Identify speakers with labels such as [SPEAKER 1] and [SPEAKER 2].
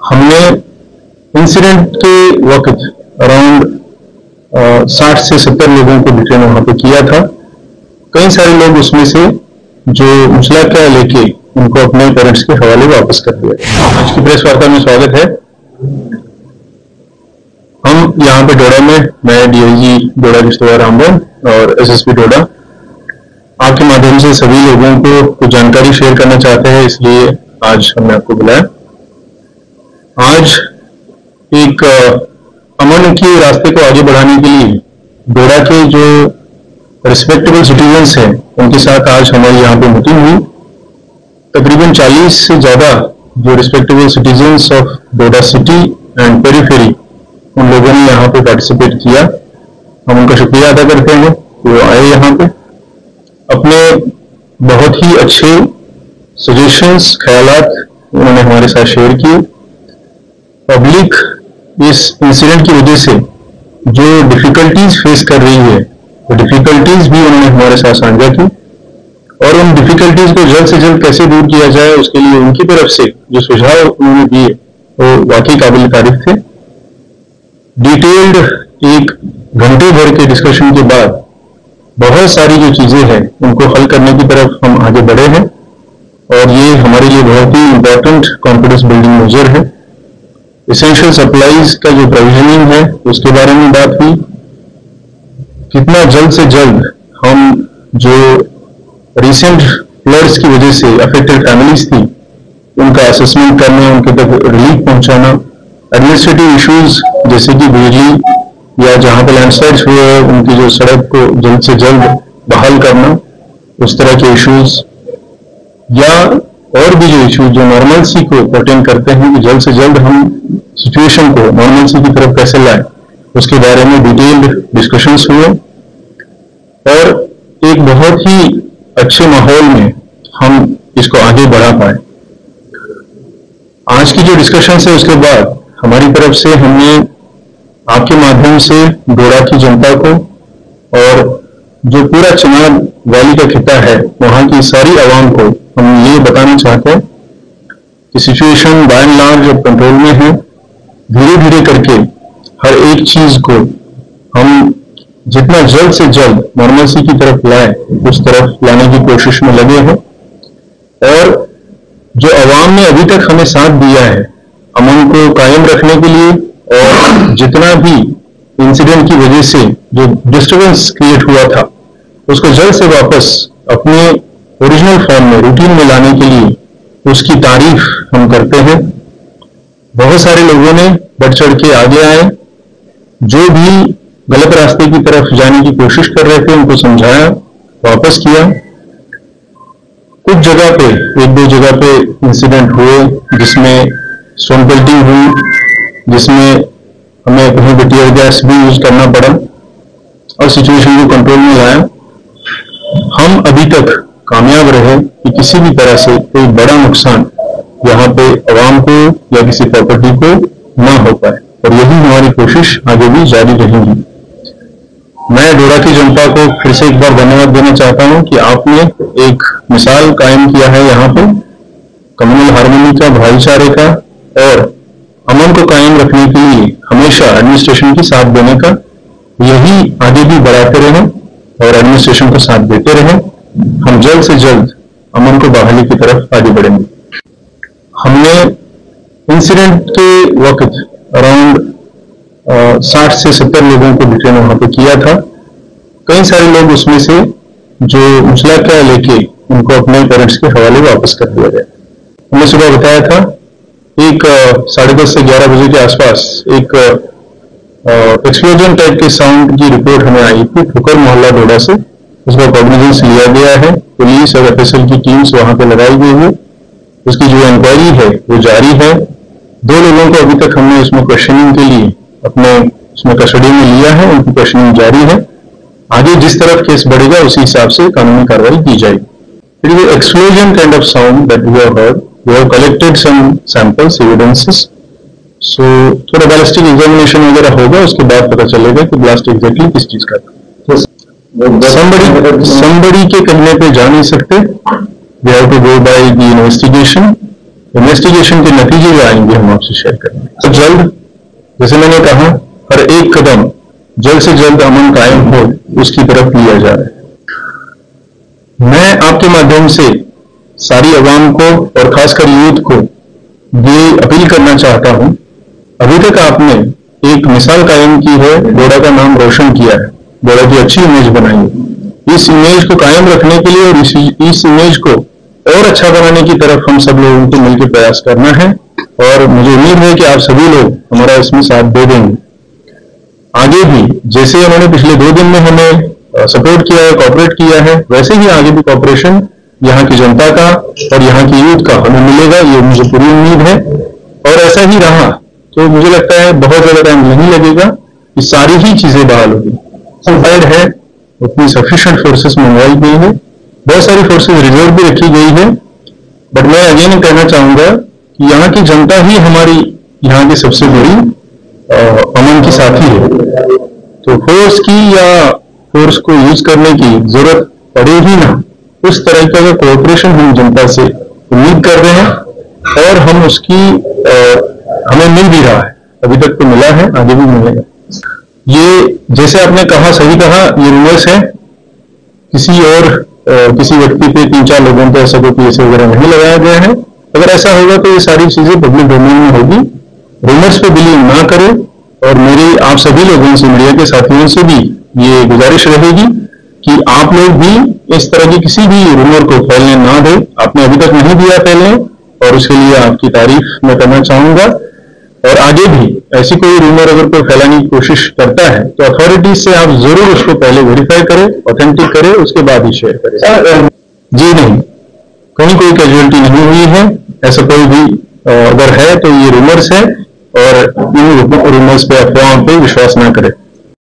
[SPEAKER 1] हमने इंसिडेंट के वक्त अराउंड 60 से 70 लोगों को डिटेन वहां पे किया था। कई सारे लोग उसमें से जो मुचलका लेके उनको अपने पेरेंट्स के हवाले वापस कर दिया। आज की प्रेस वार्ता में स्वागत है। हम यहाँ पे डोडा में, मैं डीआईजी डोडा किश्तवाड़ रामबन और एसएसपी डोडा आपके माध्यम से सभी लोगों को कुछ जानकारी शेयर करना चाहते हैं, इसलिए आज हमने आपको बुलाया। आज एक अमन के रास्ते को आगे बढ़ाने के लिए डोडा के जो रिस्पेक्टेबल सिटीजन्स हैं उनके साथ आज हमारी यहाँ पे मीटिंग हुई। तकरीबन 40 से ज्यादा जो respectable citizens of Doda city and periphery उन लोगों ने यहाँ पे पार्टिसिपेट किया। हम उनका शुक्रिया अदा करते हैं कि वो आए यहाँ पे, अपने बहुत ही अच्छे सजेशंस, ख्यालात उन्होंने हमारे साथ शेयर किए। पब्लिक इस इंसिडेंट की वजह से जो डिफिकल्टीज फेस कर रही है वो डिफिकल्टीज भी उन्होंने हमारे साथ साझा की और उन डिफिकल्टीज को जल्द से जल्द कैसे दूर किया जाए उसके लिए उनकी तरफ से जो सुझाव उन्होंने दिए वो वाकई काबिल तारीफ थे। डिटेल्ड एक घंटे भर के डिस्कशन के बाद बहुत सारी जो चीजें हैं उनको हल करने की तरफ हम आगे बढ़े हैं और ये हमारे लिए बहुत ही इंपॉर्टेंट कॉन्फिडेंस बिल्डिंग मेजर है। एसेंशियल सप्लाईज का जो प्रोविजनिंग है उसके बारे में बात हुई। कितना जल्द से जल्द हम जो रिसेंट फ्लड्स की वजह से अफेक्टेड फैमिलीज थी उनका असेसमेंट करना, उनके तक रिलीफ पहुंचाना, एडमिनिस्ट्रेटिव इश्यूज जैसे कि बिजली या जहां पर लैंडस्लाइड्स हुए हैं उनकी जो सड़क को जल्द से जल्द बहाल करना, उस तरह के इश्यूज या और भी जो इश्यूज जो नॉर्मलसी को पर्टेन करते हैं कि जल्द से जल्द हम सिचुएशन को नॉर्मलसी की तरफ कैसे लाएं, उसके बारे में डिटेल्ड डिस्कशंस हुए और एक बहुत ही अच्छे माहौल में हम इसको आगे बढ़ा पाए। आज की जो डिस्कशंस है उसके बाद हमारी तरफ से हमने आपके माध्यम से डोडा की जनता को और जो पूरा चिनाब वैली का खिता है वहां की सारी आवाम को हम ये बताना चाहते हैं कि सिचुएशन बाय एंड लार्ज अब कंट्रोल में है। धीरे धीरे करके हर एक चीज को हम जितना जल्द से जल्द नॉर्मलसी की तरफ लाए उस तरफ लाने की कोशिश में लगे हैं और जो आवाम ने अभी तक हमें साथ दिया है अमन को कायम रखने के लिए और जितना भी इंसिडेंट की वजह से जो डिस्टर्बेंस क्रिएट हुआ था उसको जल्द से वापस अपने ओरिजिनल फॉर्म में, रूटीन में लाने के लिए उसकी तारीफ हम करते हैं। बहुत सारे लोगों ने बढ़ चढ़ के आगे आए, जो भी गलत रास्ते की तरफ जाने की कोशिश कर रहे थे उनको समझाया, वापस किया। कुछ जगह पे, एक दो जगह पे इंसिडेंट हुए जिसमें स्टोन पेल्टिंग हुई, जिसमें हमें कहीं पे टीयर गैस भी यूज करना पड़ा और सिचुएशन को कंट्रोल में लाया। हम अभी तक कामयाब रहे कि किसी भी तरह से कोई बड़ा नुकसान यहाँ पे आवाम को या किसी प्रॉपर्टी को ना हो पाए और यही हमारी कोशिश आगे भी जारी रहेगी। मैं डोडा की जनता को फिर से एक बार धन्यवाद देना चाहता हूं कि आपने एक मिसाल कायम किया है यहाँ पे कम्युनल हार्मनी का, भाईचारे का और अमन को कायम रखने के लिए हमेशा एडमिनिस्ट्रेशन की साथ देने का। यही आगे भी बढ़ाते रहें और एडमिनिस्ट्रेशन को साथ देते रहें। हम जल्द से जल्द अमन को बहाली की तरफ आगे बढ़ेंगे। हमने इंसिडेंट के वक्त अराउंड 60 से 70 लोगों को डिटेन वहां पे किया था। कई सारे लोग उसमें से जो मुचलका लेके उनको अपने पेरेंट्स के हवाले वापस कर दिया गया। हमने सुबह बताया था एक 10:30 से 11 बजे के आसपास एक एक्सप्लोजन टाइप के साउंड की रिपोर्ट हमें आई थी फुकर मोहल्ला डोडा से। उसका कॉग्निजेंस लिया गया है, पुलिस और एफएसएल की टीम्स वहां पे लगाई गई है। उसकी जो इंक्वायरी है वो जारी है। 2 लोगों को अभी तक हमने इसमें क्वेश्चनिंग के लिए अपने इसमें कस्टडी में लिया है, उनकी क्वेश्चनिंग जारी है। आगे जिस तरफ केस बढ़ेगा उसी हिसाब से कानूनी कार्रवाई की जाएगी। It is an explosion kind of sound that we have heard. We have collected some samples, evidences. So थोड़ा बैलिस्टिक एग्जामिनेशन वगैरह होगा, उसके बाद पता चलेगा कि ब्लास्ट एग्जैक्टली किस चीज का था। somebody के कहने पे जा नहीं सकते। We have to go by the investigation investigation के नतीजे जो आएंगे हम आपसे शेयर करेंगे। तो जल्द, जैसे मैंने कहा, हर एक कदम जल्द से जल्द अमन कायम हो उसकी तरफ लिया जा रहा है। मैं आपके माध्यम से सारी अवाम को और खासकर यूथ को ये अपील करना चाहता हूं, अभी तक आपने एक मिसाल कायम की है, डोडा का नाम रोशन किया है, डोडा की अच्छी इमेज बनाई है। इस इमेज को कायम रखने के लिए और इस इमेज को और अच्छा बनाने की तरफ हम सब लोगों को मिलकर प्रयास करना है और मुझे उम्मीद है कि आप सभी लोग हमारा इसमें साथ दे देंगे। आगे भी जैसे उन्होंने पिछले 2 दिन में हमें सपोर्ट किया है, कॉपरेट किया है, वैसे ही आगे भी कॉपरेशन यहाँ की जनता का और यहाँ की यूथ का हमें मिलेगा, ये मुझे पूरी उम्मीद है। और ऐसा ही रहा तो मुझे लगता है बहुत ज्यादा टाइम नहीं लगेगा कि सारी ही चीजें बहाल होगी। संफाइड है, उतनी सफिशिएंट फोर्सेस मंगवाई गई है, बहुत सारी फोर्सेस रिजर्व भी रखी गई है। बट मैं अगेन कहना चाहूंगा कि यहाँ की जनता ही हमारी यहाँ की सबसे बड़ी अमन की साथी है। तो फोर्स की या फोर्स को यूज करने की जरूरत पड़े ही ना, उस तरह का कोऑपरेशन हम जनता से उम्मीद कर रहे हैं और हम उसकी हमें मिल भी रहा है। अभी तक तो मिला है, आगे भी मिलेगा। ये जैसे आपने कहा, सही कहा, ये रूमर्स है, किसी व्यक्ति पे 3-4 लोगों पे ऐसा कोई केस वगैरह नहीं लगाया गया है। अगर ऐसा होगा तो ये सारी चीजें पब्लिक डोमेन में होगी। रूमर्स पे बिलीव ना करें और मेरी आप सभी लोगों से, मीडिया के साथियों से भी ये गुजारिश रहेगी कि आप लोग भी इस तरह की किसी भी रूमर को फैलने ना दें। आपने अभी तक नहीं दिया फैलने और उसके लिए आपकी तारीफ मैं करना चाहूंगा। और आगे भी ऐसी कोई रूमर अगर कोई फैलाने की कोशिश करता है तो अथॉरिटीज से आप जरूर उसको पहले वेरीफाई करें, ऑथेंटिक करें, उसके बाद ही शेयर करें। जी नहीं, कहीं कोई कैजुअलिटी नहीं हुई है, ऐसा कोई भी अगर है तो ये रूमर्स है और इन रूमर्स पे, अफवाहों पे विश्वास ना करें।